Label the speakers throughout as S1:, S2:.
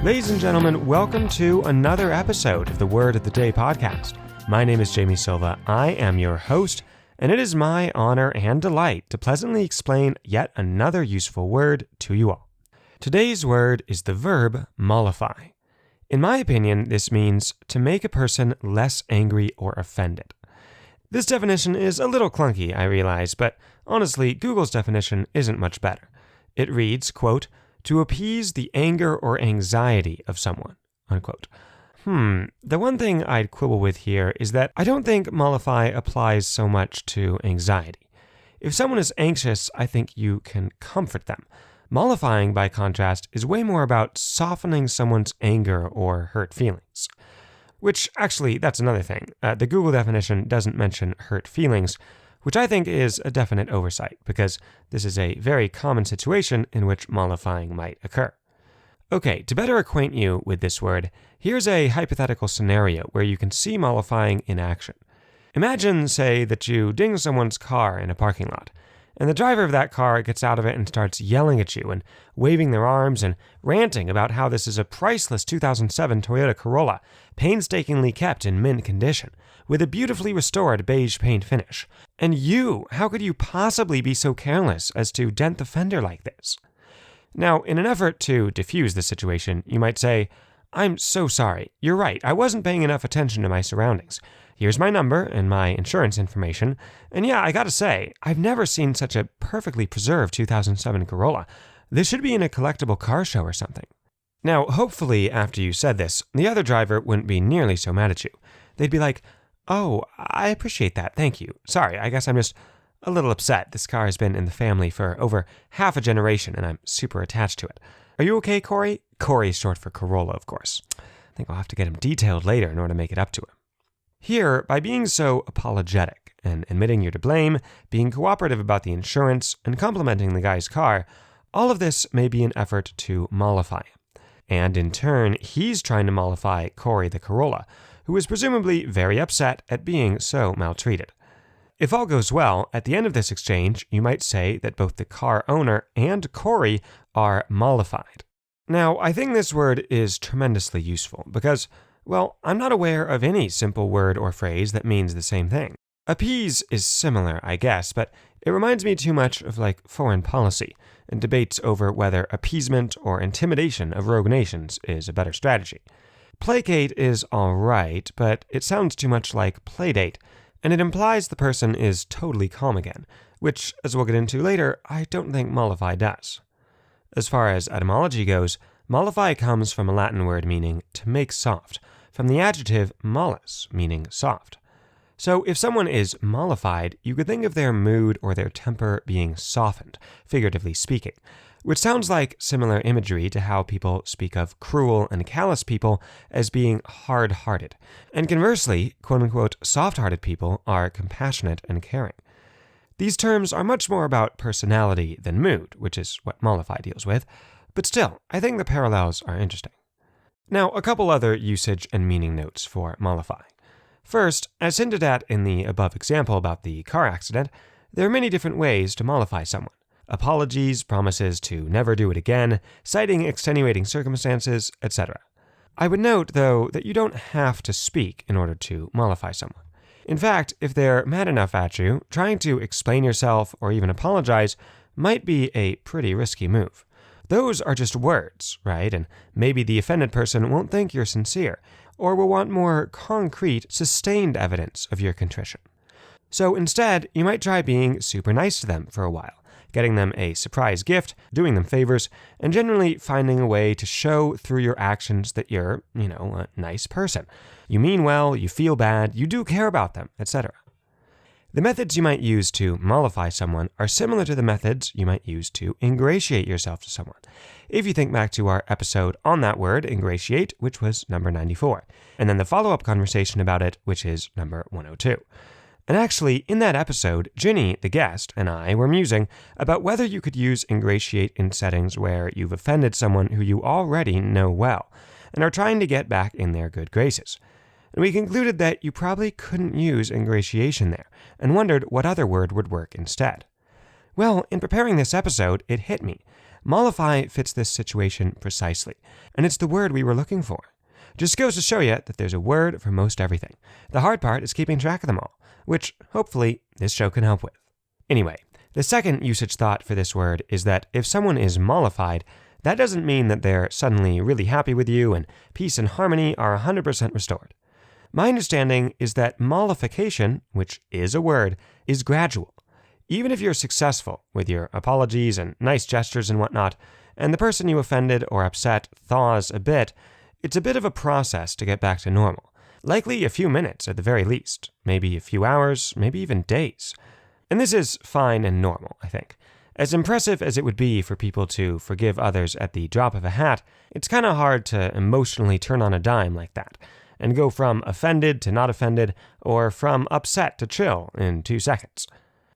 S1: Ladies and gentlemen, welcome to another episode of the Word of the Day podcast. My name is Jamie Silva. I am your host, and it is my honor and delight to pleasantly explain yet another useful word to you all. Today's word is the verb mollify. In my opinion, this means to make a person less angry or offended. This definition is a little clunky, I realize, but honestly, Google's definition isn't much better. It reads, quote, to appease the anger or anxiety of someone, unquote. The one thing I'd quibble with here is that I don't think mollify applies so much to anxiety. If someone is anxious, I think you can comfort them. Mollifying, by contrast, is way more about softening someone's anger or hurt feelings. Which, actually, that's another thing. The Google definition doesn't mention hurt feelings, which I think is a definite oversight, because this is a very common situation in which mollifying might occur. Okay, to better acquaint you with this word, here's a hypothetical scenario where you can see mollifying in action. Imagine, say, that you ding someone's car in a parking lot, and the driver of that car gets out of it and starts yelling at you and waving their arms and ranting about how this is a priceless 2007 Toyota Corolla, painstakingly kept in mint condition, with a beautifully restored beige paint finish. And you, how could you possibly be so careless as to dent the fender like this? Now, in an effort to diffuse the situation, you might say, I'm so sorry. You're right. I wasn't paying enough attention to my surroundings. Here's my number and my insurance information. And yeah, I gotta say, I've never seen such a perfectly preserved 2007 Corolla. This should be in a collectible car show or something. Now, hopefully, after you said this, the other driver wouldn't be nearly so mad at you. They'd be like, oh, I appreciate that. Thank you. Sorry, I guess I'm just a little upset. This car has been in the family for over half a generation, and I'm super attached to it. Are you okay, Corey? Corey is short for Corolla, of course. I think I'll have to get him detailed later in order to make it up to him. Here, by being so apologetic and admitting you're to blame, being cooperative about the insurance, and complimenting the guy's car, all of this may be an effort to mollify him. And in turn, he's trying to mollify Corey the Corolla, who is presumably very upset at being so maltreated. If all goes well, at the end of this exchange, you might say that both the car owner and Corey are mollified. Now, I think this word is tremendously useful because, well, I'm not aware of any simple word or phrase that means the same thing. Appease is similar, I guess, but it reminds me too much of like foreign policy and debates over whether appeasement or intimidation of rogue nations is a better strategy. Placate is all right, but it sounds too much like playdate, and it implies the person is totally calm again, which, as we'll get into later, I don't think mollify does. As far as etymology goes, mollify comes from a Latin word meaning to make soft, from the adjective mollus, meaning soft. So if someone is mollified, you could think of their mood or their temper being softened, figuratively speaking, which sounds like similar imagery to how people speak of cruel and callous people as being hard-hearted. And conversely, quote-unquote, soft-hearted people are compassionate and caring. These terms are much more about personality than mood, which is what mollify deals with, but still, I think the parallels are interesting. Now, a couple other usage and meaning notes for mollify. First, as hinted at in the above example about the car accident, there are many different ways to mollify someone. Apologies, promises to never do it again, citing extenuating circumstances, etc. I would note, though, that you don't have to speak in order to mollify someone. In fact, if they're mad enough at you, trying to explain yourself or even apologize might be a pretty risky move. Those are just words, right? And maybe the offended person won't think you're sincere, or will want more concrete, sustained evidence of your contrition. So instead, you might try being super nice to them for a while, getting them a surprise gift, doing them favors, and generally finding a way to show through your actions that you're, a nice person. You mean well, you feel bad, you do care about them, etc. The methods you might use to mollify someone are similar to the methods you might use to ingratiate yourself to someone. If you think back to our episode on that word, ingratiate, which was number 94, and then the follow-up conversation about it, which is number 102. And actually, in that episode, Ginny, the guest, and I were musing about whether you could use ingratiate in settings where you've offended someone who you already know well and are trying to get back in their good graces. And we concluded that you probably couldn't use ingratiation there and wondered what other word would work instead. Well, in preparing this episode, it hit me. Mollify fits this situation precisely, and it's the word we were looking for. Just goes to show you that there's a word for most everything. The hard part is keeping track of them all, which, hopefully, this show can help with. Anyway, the second usage thought for this word is that if someone is mollified, that doesn't mean that they're suddenly really happy with you and peace and harmony are 100% restored. My understanding is that mollification, which is a word, is gradual. Even if you're successful with your apologies and nice gestures and whatnot, and the person you offended or upset thaws a bit, it's a bit of a process to get back to normal. Likely a few minutes at the very least, maybe a few hours, maybe even days. And this is fine and normal, I think. As impressive as it would be for people to forgive others at the drop of a hat, it's kind of hard to emotionally turn on a dime like that, and go from offended to not offended, or from upset to chill in 2 seconds.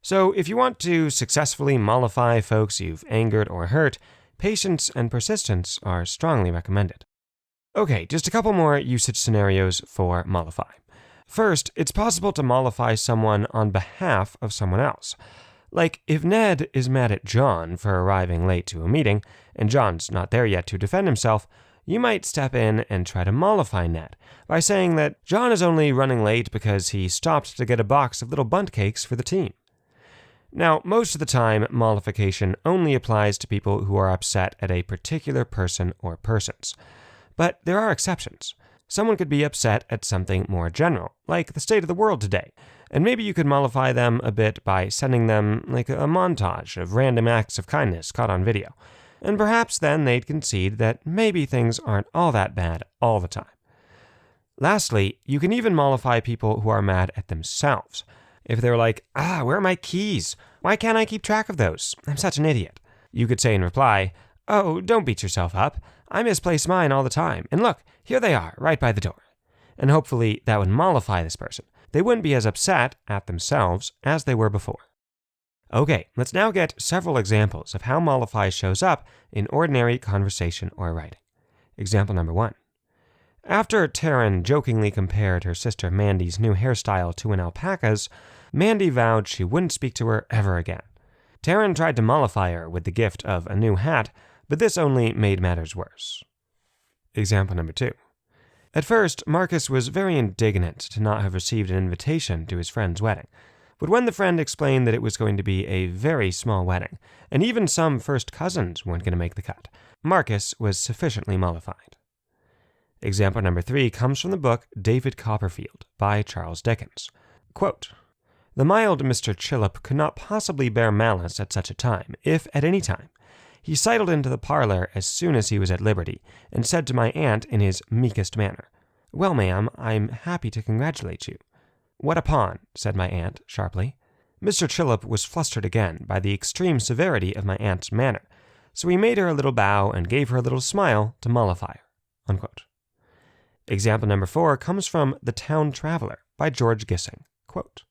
S1: So if you want to successfully mollify folks you've angered or hurt, patience and persistence are strongly recommended. Okay, just a couple more usage scenarios for mollify. First, it's possible to mollify someone on behalf of someone else. Like, if Ned is mad at John for arriving late to a meeting, and John's not there yet to defend himself, you might step in and try to mollify Ned by saying that John is only running late because he stopped to get a box of little bundt cakes for the team. Now, most of the time, mollification only applies to people who are upset at a particular person or persons. But there are exceptions. Someone could be upset at something more general, like the state of the world today, and maybe you could mollify them a bit by sending them like a montage of random acts of kindness caught on video. And perhaps then they'd concede that maybe things aren't all that bad all the time. Lastly, you can even mollify people who are mad at themselves. If they're like, where are my keys? Why can't I keep track of those? I'm such an idiot. You could say in reply, oh, don't beat yourself up. I misplace mine all the time. And look, here they are, right by the door. And hopefully that would mollify this person. They wouldn't be as upset at themselves as they were before. Okay, let's now get several examples of how mollify shows up in ordinary conversation or writing. Example number 1. After Taryn jokingly compared her sister Mandy's new hairstyle to an alpaca's, Mandy vowed she wouldn't speak to her ever again. Taryn tried to mollify her with the gift of a new hat, but this only made matters worse. Example number 2. At first, Marcus was very indignant to not have received an invitation to his friend's wedding. But when the friend explained that it was going to be a very small wedding, and even some first cousins weren't going to make the cut, Marcus was sufficiently mollified. Example number 3 comes from the book David Copperfield by Charles Dickens. Quote, "The mild Mr. Chillip could not possibly bear malice at such a time, if at any time. He sidled into the parlor as soon as he was at liberty, and said to my aunt in his meekest manner, 'Well, ma'am, I'm happy to congratulate you.' 'What upon?' said my aunt sharply. Mr. Chillip was flustered again by the extreme severity of my aunt's manner, so he made her a little bow and gave her a little smile to mollify her." Unquote. Example number 4 comes from The Town Traveler by George Gissing. Quote,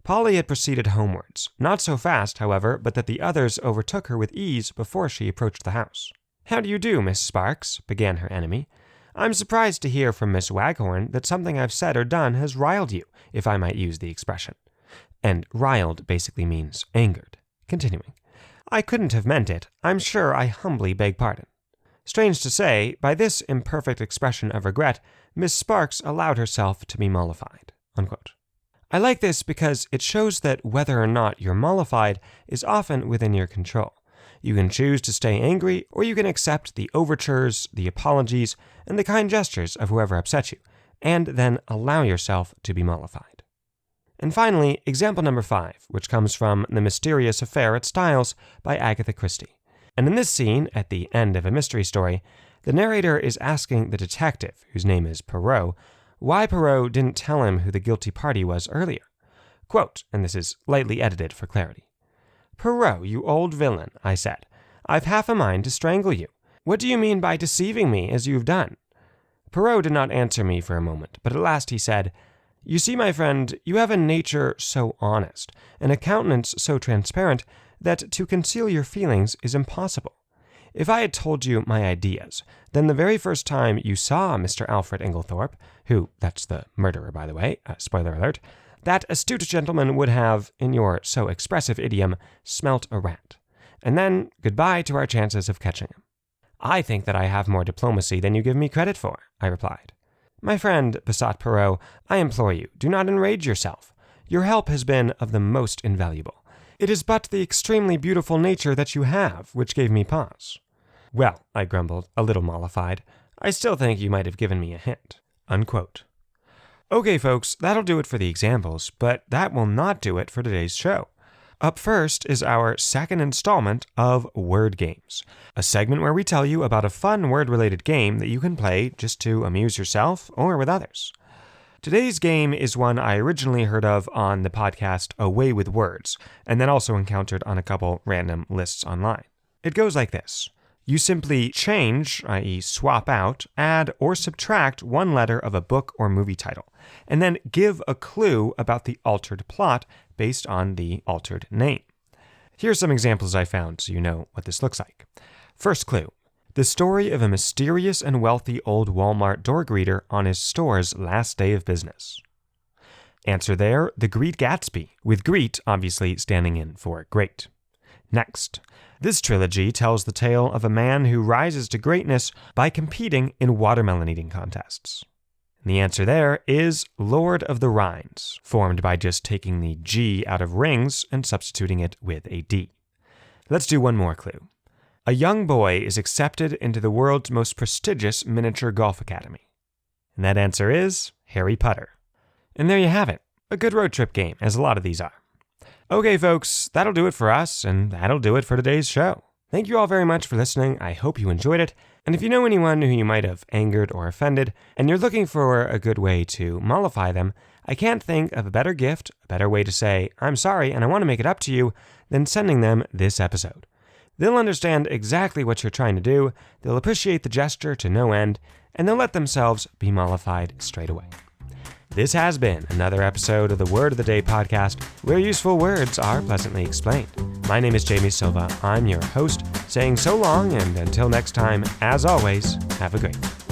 S1: "Polly had proceeded homewards, not so fast, however, but that the others overtook her with ease before she approached the house. 'How do you do, Miss Sparks?' began her enemy. 'I'm surprised to hear from Miss Waghorn that something I've said or done has riled you, if I might use the expression.' And riled basically means angered. Continuing, 'I couldn't have meant it. I'm sure I humbly beg pardon.' Strange to say, by this imperfect expression of regret, Miss Sparks allowed herself to be mollified." Unquote. I like this because it shows that whether or not you're mollified is often within your control. You can choose to stay angry, or you can accept the overtures, the apologies, and the kind gestures of whoever upset you, and then allow yourself to be mollified. And finally, example number 5, which comes from The Mysterious Affair at Styles by Agatha Christie. And in this scene, at the end of a mystery story, the narrator is asking the detective, whose name is Poirot, why Poirot didn't tell him who the guilty party was earlier. Quote, and this is lightly edited for clarity. "Poirot, you old villain," I said, "I've half a mind to strangle you. What do you mean by deceiving me as you've done?" Poirot did not answer me for a moment, but at last he said, You see, my friend, you have a nature so honest, and a countenance so transparent, that to conceal your feelings is impossible. If I had told you my ideas, then the very first time you saw Mr. Alfred Inglethorpe, who, that's the murderer, by the way, spoiler alert, that astute gentleman would have, in your so expressive idiom, smelt a rat. And then, goodbye to our chances of catching him. I think that I have more diplomacy than you give me credit for, I replied. My friend, besought Poirot, I implore you, do not enrage yourself. Your help has been of the most invaluable. It is but the extremely beautiful nature that you have which gave me pause. Well, I grumbled, a little mollified, I still think you might have given me a hint. Unquote. Okay, folks, that'll do it for the examples, but that will not do it for today's show. Up first is our second installment of Word Games, a segment where we tell you about a fun word-related game that you can play just to amuse yourself or with others. Today's game is one I originally heard of on the podcast Away with Words, and then also encountered on a couple random lists online. It goes like this. You simply change, i.e. swap out, add, or subtract one letter of a book or movie title, and then give a clue about the altered plot based on the altered name. Here are some examples I found so you know what this looks like. First clue. The story of a mysterious and wealthy old Walmart door greeter on his store's last day of business. Answer there, The Great Gatsby, with greet obviously standing in for great. Next. This trilogy tells the tale of a man who rises to greatness by competing in watermelon eating contests. And the answer there is Lord of the Rhines, formed by just taking the G out of rings and substituting it with a D. Let's do one more clue. A young boy is accepted into the world's most prestigious miniature golf academy. And that answer is Harry Potter. And there you have it, a good road trip game, as a lot of these are. Okay, folks, that'll do it for us, and that'll do it for today's show. Thank you all very much for listening. I hope you enjoyed it. And if you know anyone who you might have angered or offended, and you're looking for a good way to mollify them, I can't think of a better gift, a better way to say, I'm sorry and I want to make it up to you, than sending them this episode. They'll understand exactly what you're trying to do, they'll appreciate the gesture to no end, and they'll let themselves be mollified straight away. This has been another episode of the Word of the Day podcast, where useful words are pleasantly explained. My name is Jamie Silva. I'm your host, saying so long, and until next time, as always, have a great one.